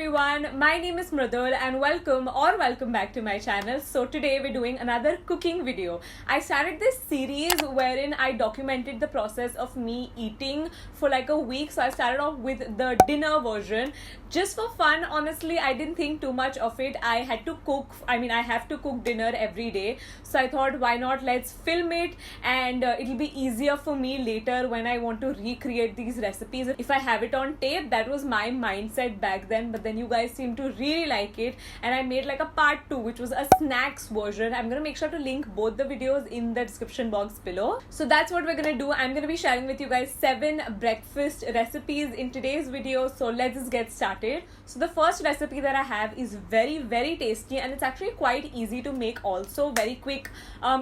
everyone, my name is Mridul and welcome back to my channel. So today we're doing another cooking video. I started this series wherein I documented the process of me eating for like a week. So I started off with the dinner version just for fun. Honestly, I didn't think too much of it. I have to cook dinner every day. So I thought, why not let's film it, and it'll be easier for me later when I want to recreate these recipes if I have it on tape. That was my mindset back then, but then you guys seem to really like it, and I made like a part 2 which was a snacks version. I'm gonna make sure to link both the videos in the description box below. So that's what we're gonna do. I'm gonna be sharing with you guys 7 breakfast recipes in today's video. So let's just get started. So the first recipe that I have is very tasty, and it's actually quite easy to make, also very quick.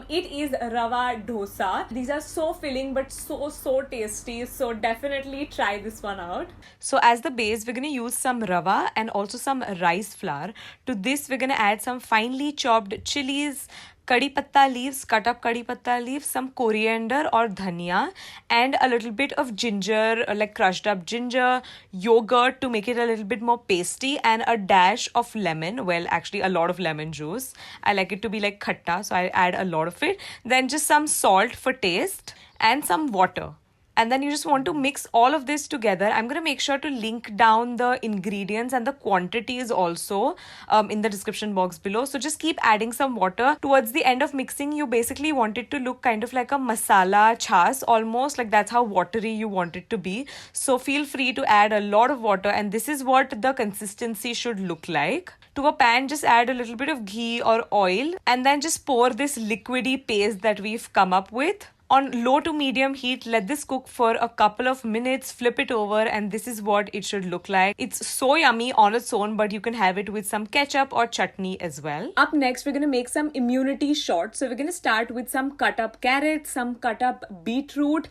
It is Rawa Dosa. These are so filling but so tasty, so definitely try this one out. So as the base, we're going to use some rava and also some rice flour. To this, we're going to add some finely chopped chilies, kadhi patta leaves, cut up kadhi patta leaves, some coriander or dhania, and a little bit of ginger, like crushed up ginger, yogurt to make it a little bit more pasty, and a dash of lemon. Well, actually a lot of lemon juice. I like it to be like khatta, so I add a lot of it. Then just some salt for taste and some water. And then you just want to mix all of this together. I'm going to make sure to link down the ingredients and the quantities also in the description box below. So just keep adding some water. Towards the end of mixing, you basically want it to look kind of like a masala chas, almost like that's how watery you want it to be. So feel free to add a lot of water, and this is what the consistency should look like. To a pan, just add a little bit of ghee or oil, and then just pour this liquidy paste that we've come up with. On low to medium heat, let this cook for a couple of minutes, flip it over, and this is what it should look like. It's so yummy on its own, but you can have it with some ketchup or chutney as well. Up next, we're going to make some immunity shots. So we're going to start with some cut up carrots, some cut up beetroot.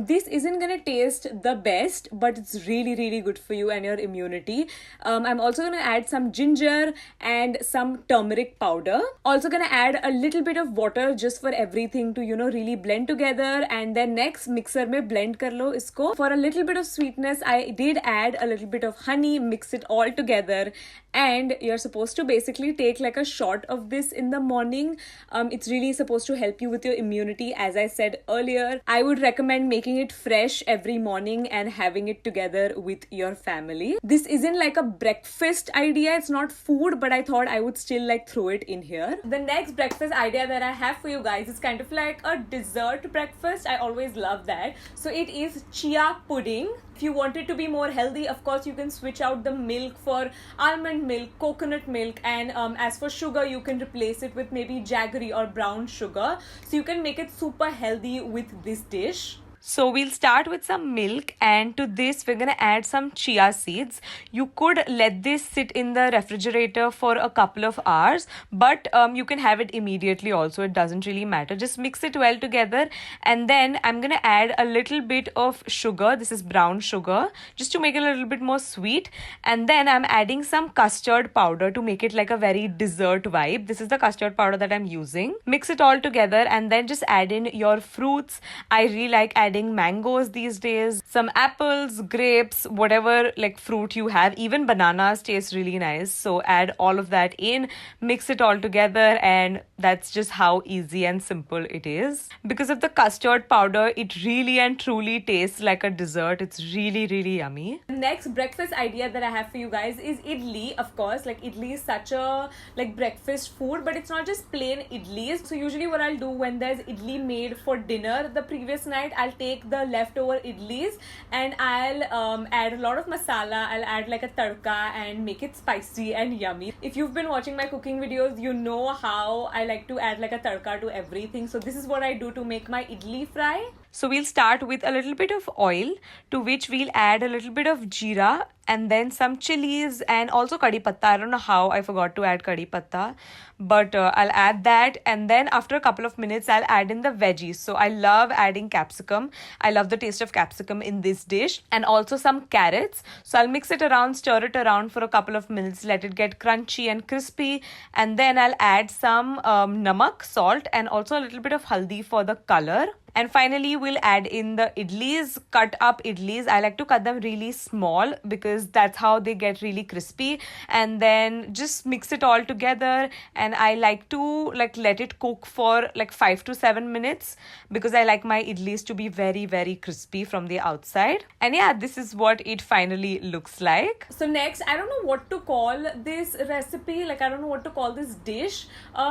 This isn't going to taste the best, but it's really good for you and your immunity. I'm also going to add some ginger and some turmeric powder. Also going to add a little bit of water just for everything to, really blend together. And then next, mixer mein blend kar lo isko. For a little bit of sweetness, I did add a little bit of honey, mix it all together, and you're supposed to basically take like a shot of this in the morning. It's really supposed to help you with your immunity. As I said earlier, I would recommend making it fresh every morning and having it together with your family. This isn't like a breakfast idea, it's not food, but I thought I would still like throw it in here. The next breakfast idea that I have for you guys is kind of like a dessert breakfast. I always love that. So it is chia pudding. If you want it to be more healthy, of course you can switch out the milk for almond milk, coconut milk, and as for sugar, you can replace it with maybe jaggery or brown sugar. So you can make it super healthy with this dish. So we'll start with some milk, and to this we're going to add some chia seeds. You could let this sit in the refrigerator for a couple of hours, but you can have it immediately also. It doesn't really matter. Just mix it well together, and then I'm going to add a little bit of sugar. This is brown sugar, just to make it a little bit more sweet. And then I'm adding some custard powder to make it like a very dessert vibe. This is the custard powder that I'm using. Mix it all together, and then just add in your fruits. I really like adding mangoes these days, some apples, grapes, whatever like fruit you have. Even bananas taste really nice. So add all of that in, mix it all together, and that's just how easy and simple it is. Because of the custard powder, it really and truly tastes like a dessert. It's really yummy. Next breakfast idea that I have for you guys is idli. Of course, like idli is such a like breakfast food, but it's not just plain idlis. So usually what I'll do when there's idli made for dinner the previous night, I'll take the leftover idlis and I'll add a lot of masala. I'll add like a tadka and make it spicy and yummy. If you've been watching my cooking videos, you know how I like to add like a tadka to everything. So this is what I do to make my idli fry. So we'll start with a little bit of oil, to which we'll add a little bit of jeera and then some chilies and also kadhi patta. I don't know how I forgot to add kadhi patta, but I'll add that. And then after a couple of minutes, I'll add in the veggies. So I love adding capsicum. I love the taste of capsicum in this dish, and also some carrots. So I'll mix it around, stir it around for a couple of minutes, let it get crunchy and crispy. And then I'll add some namak, salt, and also a little bit of haldi for the color. And finally, we'll add in the idlis, cut up idlis. I like to cut them really small because that's how they get really crispy. And then just mix it all together. And I like to let it cook for 5 to 7 minutes because I like my idlis to be very, very crispy from the outside. And yeah, this is what it finally looks like. So next, I don't know what to call this recipe. I don't know what to call this dish.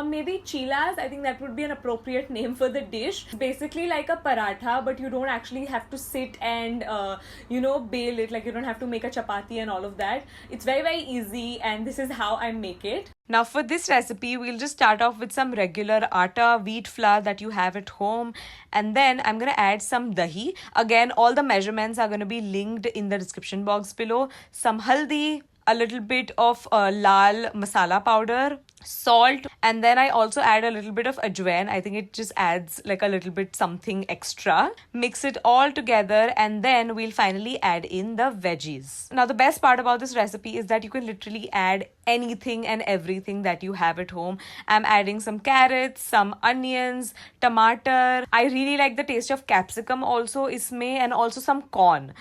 Maybe chillas. I think that would be an appropriate name for the dish. Basically like a paratha, but you don't actually have to sit and bale it. You don't have to make a chapati and all of that. It's very, very easy, and this is how I make it. Now for this recipe, we'll just start off with some regular atta, wheat flour that you have at home. And then I'm going to add some dahi. Again, all the measurements are going to be linked in the description box below. Some haldi, a little bit of lal masala powder, salt, and then I also add a little bit of ajwain. I think it just adds a little bit something extra. Mix it all together, and then we'll finally add in the veggies. Now the best part about this recipe is that you can literally add anything and everything that you have at home. I'm adding some carrots, some onions, tomato. I really like the taste of capsicum also isme, and also some corn.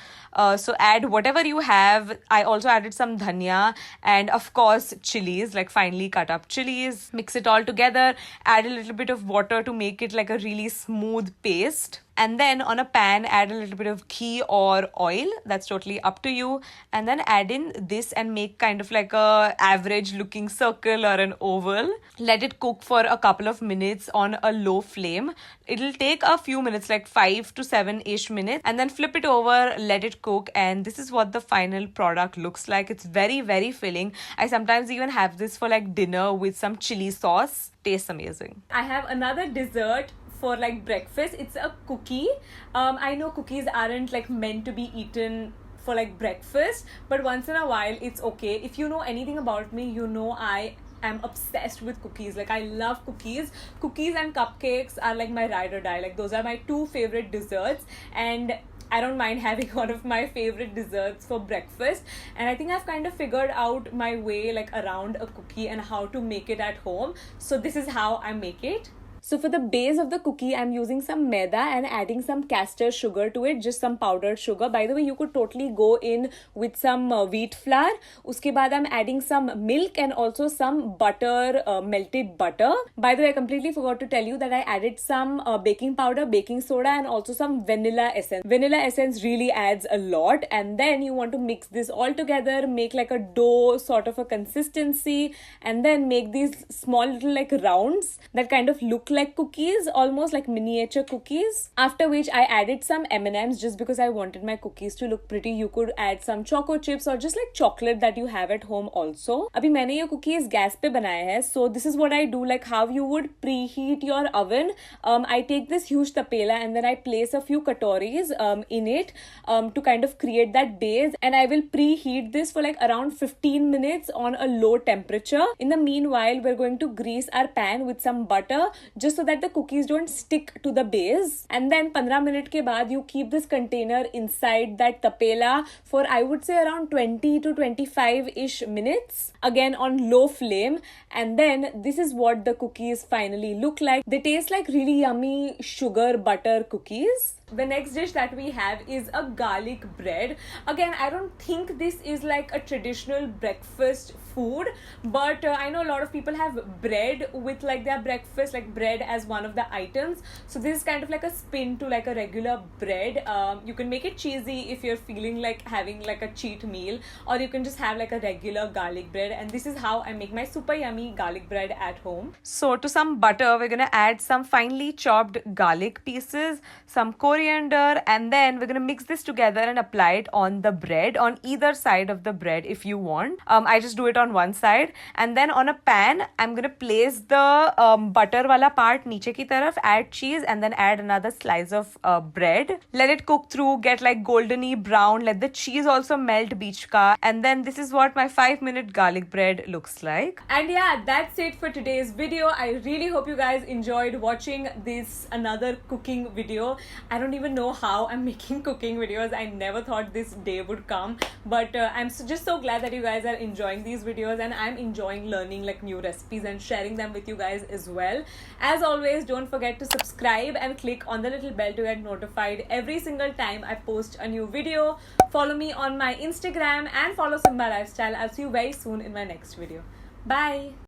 So add whatever you have. I also added some dhania and of course chilies, finely cut up chilies. Mix it all together. Add a little bit of water to make it a really smooth paste. And then on a pan, add a little bit of ghee or oil. That's totally up to you. And then add in this and make kind of a average looking circle or an oval. Let it cook for a couple of minutes on a low flame. It'll take a few minutes, 5 to 7-ish minutes. And then flip it over, let it cook. And this is what the final product looks like. It's very, very filling. I sometimes even have this for dinner with some chili sauce. Tastes amazing. I have another dessert for breakfast. It's a cookie. I know cookies aren't meant to be eaten for breakfast, but once in a while it's okay. If you know anything about me, you know I am obsessed with cookies. I love cookies. Cookies and cupcakes are my ride or die. Those are my two favorite desserts, and I don't mind having one of my favorite desserts for breakfast. And I think I've kind of figured out my way around a cookie and how to make it at home. So this is how I make it. So for the base of the cookie, I'm using some maida and adding some castor sugar to it, just some powdered sugar. By the way, you could totally go in with some wheat flour. Uske baad I'm adding some milk and also some butter, melted butter. By the way, I completely forgot to tell you that I added some baking powder, baking soda, and also some vanilla essence. Vanilla essence really adds a lot. And then you want to mix this all together, make a dough sort of a consistency, and then make these small little rounds that kind of look like cookies, almost like miniature cookies. After which I added some M&Ms just because I wanted my cookies to look pretty. You could add some choco chips or just chocolate that you have at home also. Abhi maine ye cookies gas pe banaya hai. So this is what I do, how you would preheat your oven. I take this huge tapela and then I place a few katoris in it to kind of create that base, and I will preheat this for around 15 minutes on a low temperature. In the meanwhile, we're going to grease our pan with some butter just so that the cookies don't stick to the base. And then 15 minutes ke baad you keep this container inside that tapela for I would say around 20 to 25-ish minutes, again on low flame. And then this is what the cookies finally look like. They taste like really yummy sugar butter cookies. The next dish that we have is a garlic bread. Again, I don't think this is a traditional breakfast food, but I know a lot of people have bread with their breakfast, bread as one of the items. So this is kind of a spin to a regular bread. You can make it cheesy if you're feeling having a cheat meal, or you can just have a regular garlic bread. And this is how I make my super yummy garlic bread at home. So to some butter, we're gonna add some finely chopped garlic pieces, some coriander, and then we're gonna mix this together and apply it on the bread, on either side of the bread if you want. I just do it on one side, and then on a pan I'm gonna place the butter wala part niche ki taraf, add cheese, and then add another slice of bread. Let it cook through, get goldeny brown, let the cheese also melt beech ka, and then this is what my 5-minute garlic bread looks like. And yeah, that's it for today's video. I really hope you guys enjoyed watching this another cooking video. I don't don't even know how I'm making cooking videos. I never thought this day would come, but I'm just so glad that you guys are enjoying these videos, and I'm enjoying learning like new recipes and sharing them with you guys as well. As always, don't forget to subscribe and click on the little bell to get notified every single time I post a new video. Follow me on my Instagram and follow Simbaa Lifestyle. I'll see you very soon in my next video. Bye.